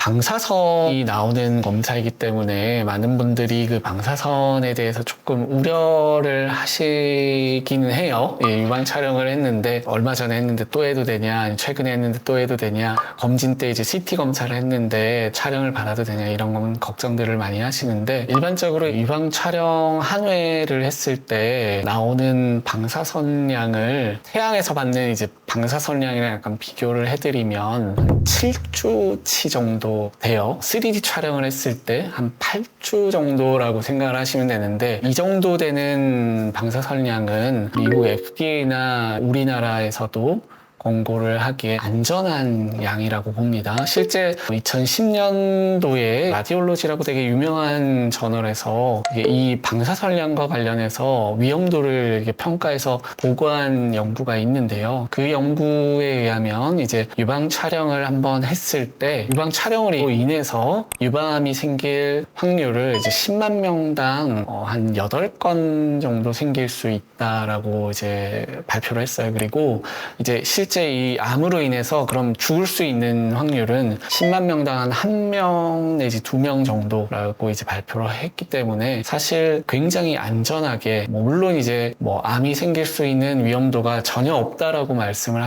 방사선이 나오는 검사이기 때문에 많은 분들이 그 방사선에 대해서 조금 우려를 하시기는 해요. 유방 촬영을 했는데 얼마 전에 했는데 또 해도 되냐, 아니 최근에 했는데 또 해도 되냐, 검진 때 이제 CT 검사를 했는데 촬영을 받아도 되냐, 이런 건 걱정들을 많이 하시는데, 일반적으로 유방 촬영 한 회를 했을 때 나오는 방사선량을 태양에서 받는 이제 방사선량이랑 약간 비교를 해드리면 7주치 정도 돼요. 3D 촬영을 했을 때 한 8주 정도라고 생각을 하시면 되는데, 이 정도 되는 방사선량은 미국 FDA나 우리나라에서도 권고를 하기에 안전한 양이라고 봅니다. 실제 2010년도에 라디올로지라고 되게 유명한 저널에서 이 방사선량과 관련해서 위험도를 평가해서 보고한 연구가 있는데요. 그 연구에 의하면 이제 유방 촬영을 한번 했을 때 유방 촬영으로 인해서 유방암이 생길 확률을 이제 10만 명당 한 8건 정도 생길 수 있다라고 이제 발표를 했어요. 그리고 이제 실제 이 암으로 인해서 그럼 죽을 수 있는 확률은 10만 명당 한 1명 내지 2명 정도라고 이제 발표를 했기 때문에 사실 굉장히 안전하게, 물론 이제 암이 생길 수 있는 위험도가 전혀 없다라고 말씀을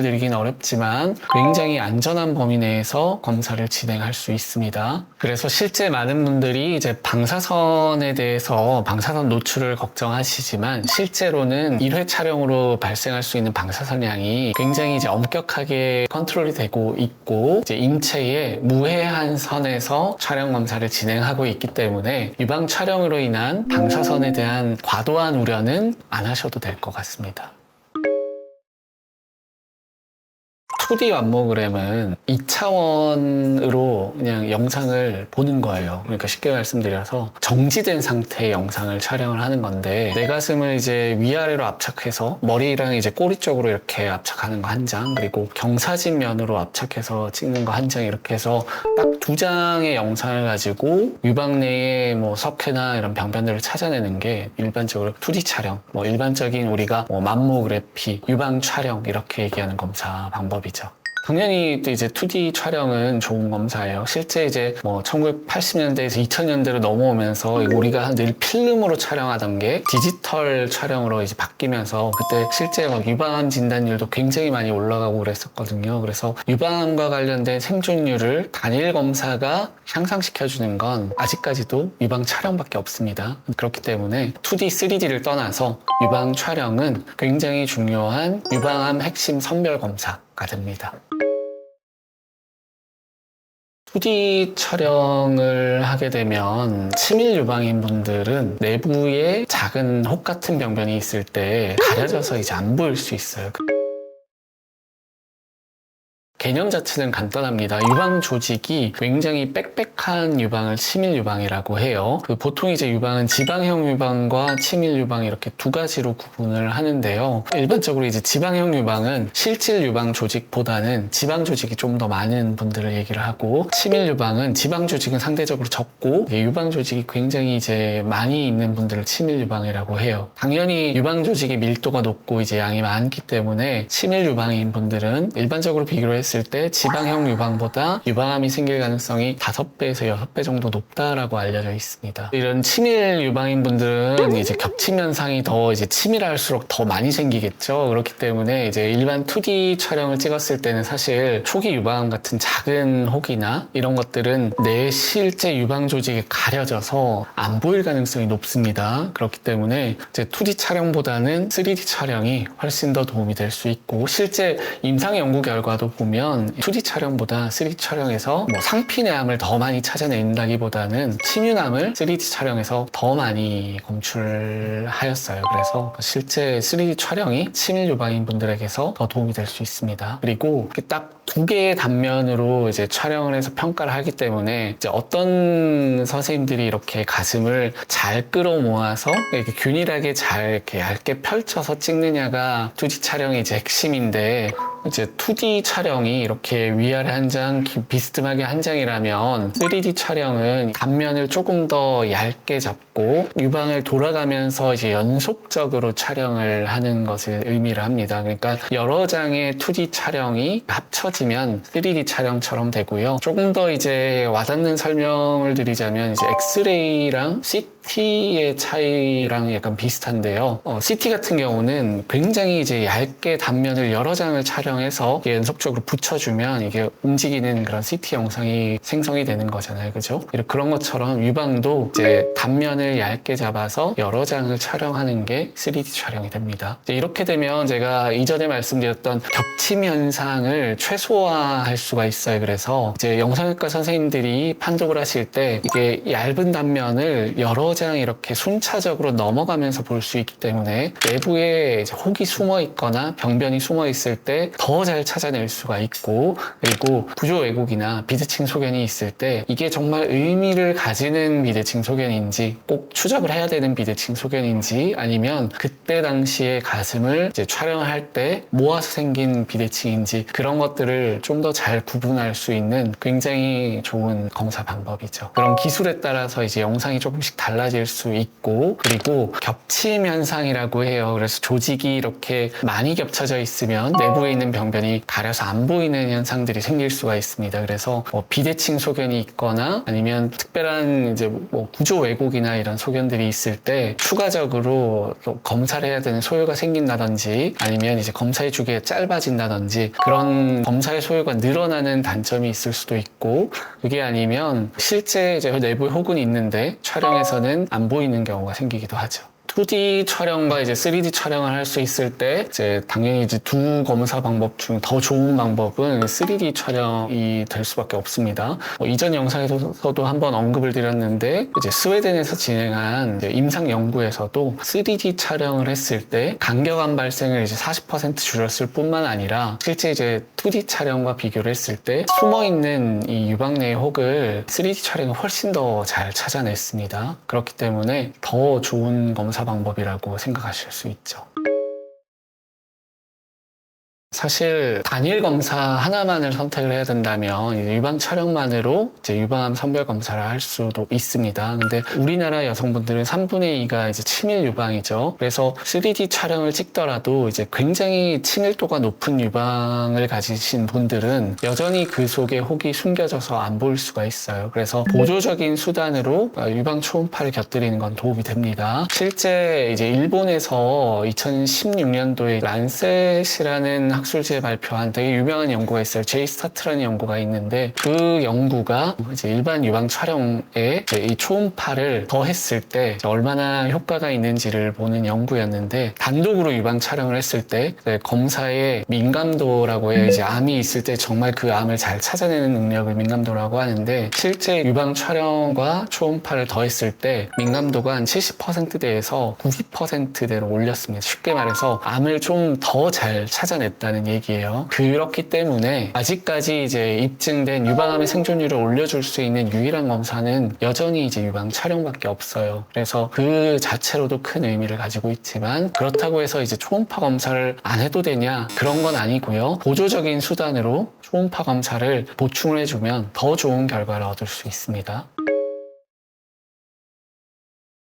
드리기는 어렵지만 굉장히 안전한 범위 내에서 검사를 진행할 수 있습니다. 그래서 실제 많은 분들이 이제 방사선에 대해서 방사선 노출을 걱정하시지만, 실제로는 1회 촬영으로 발생할 수 있는 방사선량이 굉장히 이제 엄격하게 컨트롤이 되고 있고, 이제 인체의 무해한 선에서 촬영 검사를 진행하고 있기 때문에 유방 촬영으로 인한 방사선에 대한 과도한 우려는 안 하셔도 될 것 같습니다. 2D 맘모그램은 2차원으로 그냥 영상을 보는 거예요. 그러니까 쉽게 말씀드려서 정지된 상태의 영상을 촬영을 하는 건데, 내 가슴을 이제 위아래로 압착해서 머리랑 이제 꼬리 쪽으로 이렇게 압착하는 거 한 장, 그리고 경사진 면으로 압착해서 찍는 거 한 장, 이렇게 해서 딱 2장의 영상을 가지고 유방 내의 석회나 이런 병변들을 찾아내는 게 일반적으로 2D 촬영, 일반적인 우리가 맘모그래피, 유방 촬영 이렇게 얘기하는 검사 방법이죠. 당연히 또 이제 2D 촬영은 좋은 검사예요. 실제 이제 1980년대에서 2000년대로 넘어오면서 우리가 늘 필름으로 촬영하던 게 디지털 촬영으로 이제 바뀌면서, 그때 실제 유방암 진단율도 굉장히 많이 올라가고 그랬었거든요. 그래서 유방암과 관련된 생존율을 단일 검사가 향상시켜주는 건 아직까지도 유방 촬영밖에 없습니다. 그렇기 때문에 2D, 3D를 떠나서 유방 촬영은 굉장히 중요한 유방암 핵심 선별 검사가 됩니다. 2D 촬영을 하게 되면 치밀 유방인 분들은 내부에 작은 혹 같은 병변이 있을 때 가려져서 이제 안 보일 수 있어요. 개념 자체는 간단합니다. 유방 조직이 굉장히 빽빽한 유방을 치밀 유방이라고 해요. 보통 이제 유방은 지방형 유방과 치밀 유방 이렇게 두 가지로 구분을 하는데요. 일반적으로 이제 지방형 유방은 실질 유방 조직보다는 지방 조직이 좀 더 많은 분들을 얘기를 하고, 치밀 유방은 지방 조직은 상대적으로 적고 유방 조직이 굉장히 이제 많이 있는 분들을 치밀 유방이라고 해요. 당연히 유방 조직의 밀도가 높고 이제 양이 많기 때문에 치밀 유방인 분들은 일반적으로 비교를 했을 때 지방형 유방보다 유방암이 생길 가능성이 5배에서 6배 정도 높다라고 알려져 있습니다. 이런 치밀 유방인 분들은 이제 겹침 현상이 더 이제 치밀할수록 더 많이 생기겠죠. 그렇기 때문에 이제 일반 2D 촬영을 찍었을 때는 사실 초기 유방암 같은 작은 혹이나 이런 것들은 내 실제 유방 조직에 가려져서 안 보일 가능성이 높습니다. 그렇기 때문에 이제 2D 촬영보다는 3D 촬영이 훨씬 더 도움이 될 수 있고, 실제 임상 연구 결과도 보면 2D 촬영보다 3D 촬영에서 상피내 암을 더 많이 찾아낸다기보다는 침윤암을 3D 촬영에서 더 많이 검출하였어요. 그래서 실제 3D 촬영이 치밀 유방인 분들에게서 더 도움이 될 수 있습니다. 그리고 딱 2개의 단면으로 이제 촬영을 해서 평가를 하기 때문에 이제 어떤 선생님들이 이렇게 가슴을 잘 끌어모아서 이렇게 균일하게 잘 이렇게 얇게 펼쳐서 찍느냐가 2D 촬영의 이제 핵심인데, 이제 2D 촬영이 이렇게 위아래 한 장, 비스듬하게 한 장이라면 3D 촬영은 단면을 조금 더 얇게 잡고 유방을 돌아가면서 이제 연속적으로 촬영을 하는 것을 의미를 합니다. 그러니까 여러 장의 2D 촬영이 합쳐진 하시면 3D 촬영처럼 되고요. 조금 더 이제 와닿는 설명을 드리자면 이제 엑스레이랑 CT의 차이랑 약간 비슷한데요. CT 같은 경우는 굉장히 이제 얇게 단면을 여러 장을 촬영해서 연속적으로 붙여주면 이게 움직이는 그런 CT 영상이 생성이 되는 거잖아요. 그죠? 그런 것처럼 유방도 이제 단면을 얇게 잡아서 여러 장을 촬영하는 게 3D 촬영이 됩니다. 이제 이렇게 되면 제가 이전에 말씀드렸던 겹침 현상을 최소화할 수가 있어요. 그래서 이제 영상학과 선생님들이 판독을 하실 때 이게 얇은 단면을 여러 장 이렇게 순차적으로 넘어가면서 볼 수 있기 때문에 내부에 이제 혹이 숨어 있거나 병변이 숨어 있을 때 더 잘 찾아낼 수가 있고, 그리고 구조 왜곡이나 비대칭 소견이 있을 때 이게 정말 의미를 가지는 비대칭 소견인지, 꼭 추적을 해야 되는 비대칭 소견인지, 아니면 그때 당시에 가슴을 이제 촬영할 때 모아서 생긴 비대칭인지, 그런 것들을 좀 더 잘 구분할 수 있는 굉장히 좋은 검사 방법이죠. 그런 기술에 따라서 이제 영상이 조금씩 달라질 수 있고, 그리고 겹침 현상이라고 해요. 그래서 조직이 이렇게 많이 겹쳐져 있으면 내부에 있는 병변이 가려서 안 보이는 현상들이 생길 수가 있습니다. 그래서 비대칭 소견이 있거나 아니면 특별한 이제 구조 왜곡이나 이런 소견들이 있을 때 추가적으로 또 검사를 해야 되는 소요가 생긴다든지, 아니면 이제 검사의 주기가 짧아진다든지, 그런 검사의 소요가 늘어나는 단점이 있을 수도 있고, 그게 아니면 실제 이제 내부에 혹은 있는데 촬영에서는 안 보이는 경우가 생기기도 하죠. 2D 촬영과 이제 3D 촬영을 할 수 있을 때 이제 당연히 이제 두 검사 방법 중 더 좋은 방법은 3D 촬영이 될 수밖에 없습니다. 이전 영상에서도 한번 언급을 드렸는데, 이제 스웨덴에서 진행한 이제 임상 연구에서도 3D 촬영을 했을 때 간격암 발생을 이제 40% 줄였을 뿐만 아니라 실제 이제 2D 촬영과 비교를 했을 때 숨어 있는 이 유방 내의 혹을 3D 촬영이 훨씬 더 잘 찾아냈습니다. 그렇기 때문에 더 좋은 검사 방법이라고 생각하실 수 있죠. 사실 단일 검사 하나만을 선택을 해야 된다면 유방 촬영만으로 이제 유방암 선별 검사를 할 수도 있습니다. 근데 우리나라 여성분들은 3분의 2가 이제 치밀 유방이죠. 그래서 3D 촬영을 찍더라도 이제 굉장히 치밀도가 높은 유방을 가지신 분들은 여전히 그 속에 혹이 숨겨져서 안 보일 수가 있어요. 그래서 보조적인 수단으로 유방 초음파를 곁들이는 건 도움이 됩니다. 실제 이제 일본에서 2016년도에 란셋이라는 학술지에 발표한 되게 유명한 연구가 있어요. 제이스타트라는 연구가 있는데, 그 연구가 이제 일반 유방 촬영에 이 초음파를 더했을 때 얼마나 효과가 있는지를 보는 연구였는데, 단독으로 유방 촬영을 했을 때 검사의 민감도라고 해요. 이제 암이 있을 때 정말 그 암을 잘 찾아내는 능력을 민감도라고 하는데, 실제 유방 촬영과 초음파를 더했을 때 민감도가 한 70%대에서 90%대로 올렸습니다. 쉽게 말해서 암을 좀 더 잘 찾아냈다는 얘기예요. 그렇기 때문에 아직까지 이제 입증된 유방암의 생존율을 올려줄 수 있는 유일한 검사는 여전히 이제 유방 촬영밖에 없어요. 그래서 그 자체로도 큰 의미를 가지고 있지만, 그렇다고 해서 이제 초음파 검사를 안 해도 되냐? 그런 건 아니고요. 보조적인 수단으로 초음파 검사를 보충을 해주면 더 좋은 결과를 얻을 수 있습니다.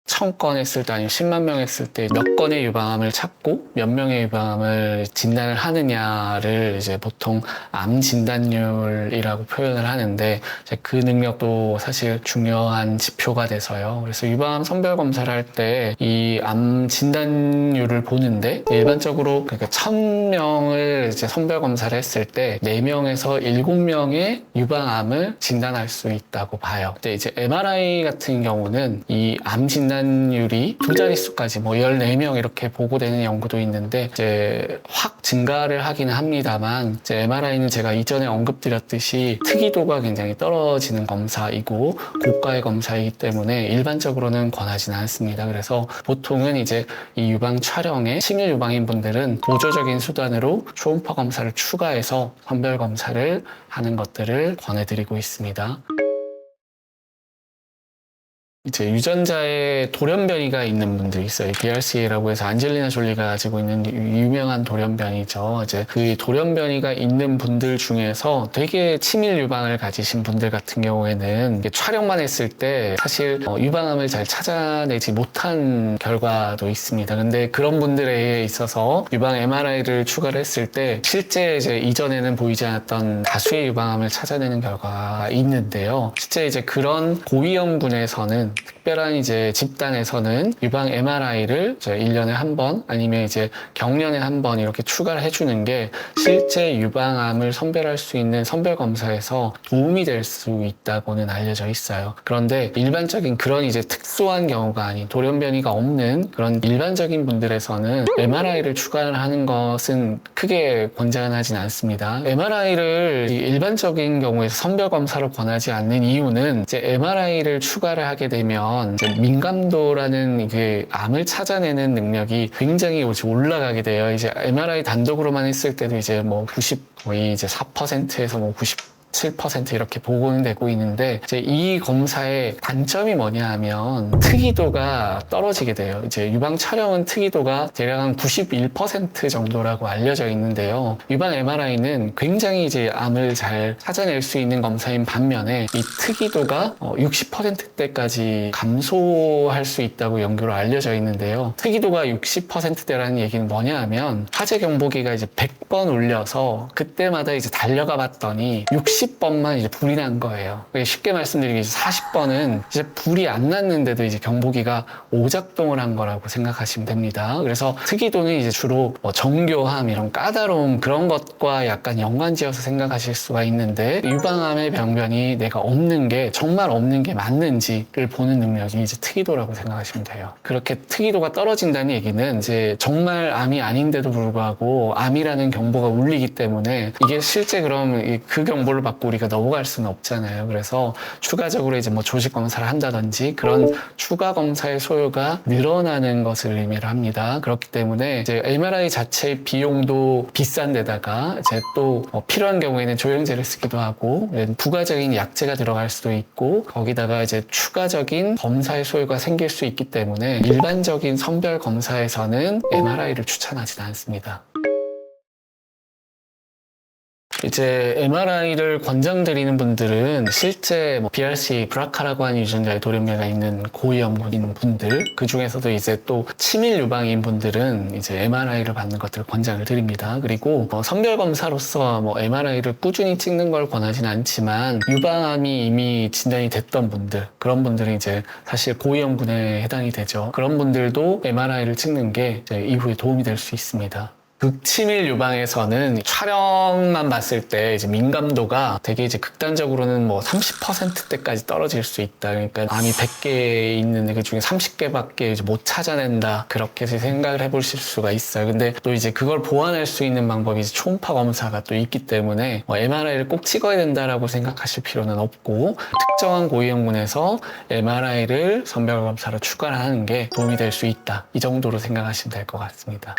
1000건 했을 때 아니면 10만 명 했을 때 몇 건의 유방암을 찾고 몇 명의 유방암을 진단을 하느냐를 이제 보통 암 진단율이라고 표현을 하는데, 이제 그 능력도 사실 중요한 지표가 돼서요. 그래서 유방암 선별 검사를 할 때 이 암 진단율을 보는데, 일반적으로 그러니까 1000명을 이제 선별 검사를 했을 때 4명에서 7명의 유방암을 진단할 수 있다고 봐요. 근데 이제 MRI 같은 경우는 이 암 진단율이 두 자릿수까지 14명 이렇게 보고되는 연구도 있는데, 이제 확 증가를 하기는 합니다만, 이제 MRI는 제가 이전에 언급드렸듯이 특이도가 굉장히 떨어지는 검사이고 고가의 검사이기 때문에 일반적으로는 권하지는 않습니다. 그래서 보통은 이제 이 유방 촬영에 치밀 유방인 분들은 보조적인 수단으로 초음파 검사를 추가해서 선별 검사를 하는 것들을 권해드리고 있습니다. 이제 유전자에 돌연변이가 있는 분들이 있어요. BRCA라고 해서 안젤리나 졸리가 가지고 있는 유명한 돌연변이죠. 이제 그 돌연변이가 있는 분들 중에서 되게 치밀 유방을 가지신 분들 같은 경우에는 촬영만 했을 때 사실 유방암을 잘 찾아내지 못한 결과도 있습니다. 근데 그런 분들에 있어서 유방 MRI를 추가를 했을 때 실제 이제 이전에는 보이지 않았던 다수의 유방암을 찾아내는 결과가 있는데요. 실제 이제 그런 고위험군에서는 특별한 이제 집단에서는 유방 MRI를 이제 1년에 한 번 아니면 이제 경년에 한 번 이렇게 추가를 해주는 게 실제 유방암을 선별할 수 있는 선별 검사에서 도움이 될 수 있다고는 알려져 있어요. 그런데 일반적인 그런 이제 특수한 경우가 아닌 돌연변이가 없는 그런 일반적인 분들에서는 MRI를 추가를 하는 것은 크게 권장하진 않습니다. MRI를 일반적인 경우에서 선별 검사로 권하지 않는 이유는 이제 MRI를 추가를 하게 되면 이제 민감도라는 그 암을 찾아내는 능력이 굉장히 올라가게 돼요. 이제 MRI 단독으로만 했을 때도 이제 뭐 90 거의 이제 4%에서 뭐 7% 이렇게 보고는 되고 있는데 이제 이 검사의 단점이 뭐냐 하면 특이도가 떨어지게 돼요. 이제 유방 촬영은 특이도가 대략 한 91% 정도라고 알려져 있는데요. 유방 MRI는 굉장히 이제 암을 잘 찾아낼 수 있는 검사인 반면에 이 특이도가 60%대까지 감소할 수 있다고 연구로 알려져 있는데요. 특이도가 60%대라는 얘기는 뭐냐 하면 화재 경보기가 이제 100번 울려서 그때마다 이제 달려가 봤더니 60번만 이제 불이 난 거예요. 쉽게 말씀드리면 40번은 이제 불이 안 났는데도 이제 경보기가 오작동을 한 거라고 생각하시면 됩니다. 그래서 특이도는 이제 주로 뭐 정교함 이런 까다로움 그런 것과 약간 연관지어서 생각하실 수가 있는데 유방암의 병변이 내가 없는 게 정말 없는 게 맞는지를 보는 능력이 이제 특이도라고 생각하시면 돼요. 그렇게 특이도가 떨어진다는 얘기는 이제 정말 암이 아닌데도 불구하고 암이라는 경보가 울리기 때문에 이게 실제 그럼 그 경보를 받고 우리가 넘어갈 수는 없잖아요. 그래서 추가적으로 이제 뭐 조직 검사를 한다든지 그런 추가 검사의 소요가 늘어나는 것을 의미를 합니다. 그렇기 때문에 이제 MRI 자체의 비용도 비싼데다가 이제 또 필요한 경우에는 조영제를 쓰기도 하고 부가적인 약제가 들어갈 수도 있고 거기다가 이제 추가적인 검사의 소요가 생길 수 있기 때문에 일반적인 선별 검사에서는 MRI를 추천하지는 않습니다. 이제 MRI를 권장드리는 분들은 실제 뭐 BRCA, 브라카라고 하는 유전자의 돌연변이가 있는 고위험군인 분들, 그 중에서도 이제 또 치밀 유방인 분들은 이제 MRI를 받는 것들을 권장을 드립니다. 그리고 선별 검사로서 뭐 MRI를 꾸준히 찍는 걸 권하진 않지만 유방암이 이미 진단이 됐던 분들, 그런 분들은 이제 사실 고위험군에 해당이 되죠. 그런 분들도 MRI를 찍는 게 이제 이후에 도움이 될 수 있습니다. 극치밀 유방에서는 촬영만 봤을 때 이제 민감도가 되게 이제 극단적으로는 뭐 30%대까지 떨어질 수 있다. 그러니까 암이 100개 있는 그 중에 30개밖에 이제 못 찾아낸다. 그렇게 생각을 해보실 수가 있어요. 근데 또 이제 그걸 보완할 수 있는 방법이 이제 초음파 검사가 또 있기 때문에 MRI를 꼭 찍어야 된다라고 생각하실 필요는 없고 특정한 고위험군에서 MRI를 선별 검사로 추가하는 게 도움이 될 수 있다. 이 정도로 생각하시면 될 것 같습니다.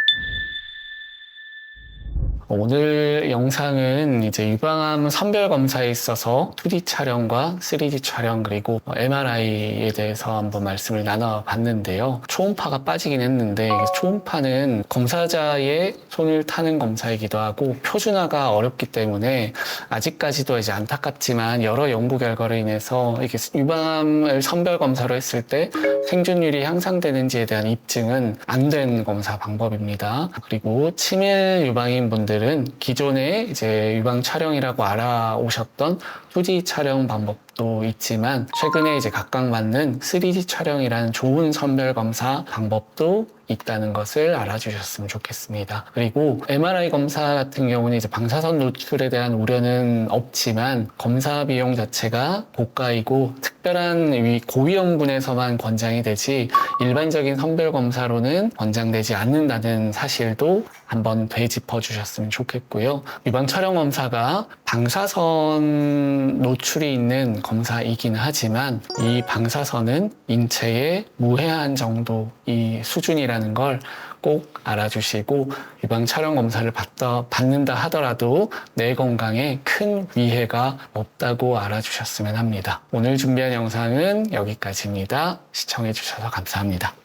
오늘 영상은 이제 유방암 선별 검사에 있어서 2D 촬영과 3D 촬영 그리고 MRI에 대해서 한번 말씀을 나눠봤는데요. 초음파가 빠지긴 했는데 초음파는 검사자의 손을 타는 검사이기도 하고 표준화가 어렵기 때문에 아직까지도 이제 안타깝지만 여러 연구 결과로 인해서 이렇게 유방암을 선별 검사로 했을 때 생존율이 향상되는지에 대한 입증은 안 된 검사 방법입니다. 그리고 치밀 유방인 분들은 기존에 이제 유방 촬영이라고 알아오셨던 2D 촬영 방법도 있지만 최근에 이제 각광받는 3D 촬영이라는 좋은 선별 검사 방법도 있다는 것을 알아주셨으면 좋겠습니다. 그리고 MRI 검사 같은 경우는 이제 방사선 노출에 대한 우려는 없지만 검사 비용 자체가 고가이고 특별한 고위험군에서만 권장이 되지 일반적인 선별 검사로는 권장되지 않는다는 사실도 한번 되짚어 주셨으면 좋겠고요. 유방 촬영 검사가 방사선 노출이 있는 검사이긴 하지만 이 방사선은 인체에 무해한 정도 이 수준이라 건강이라는 걸 꼭 알아주시고 유방 촬영 검사를 받는다 하더라도 내 건강에 큰 위해가 없다고 알아주셨으면 합니다. 오늘 준비한 영상은 여기까지입니다. 시청해주셔서 감사합니다.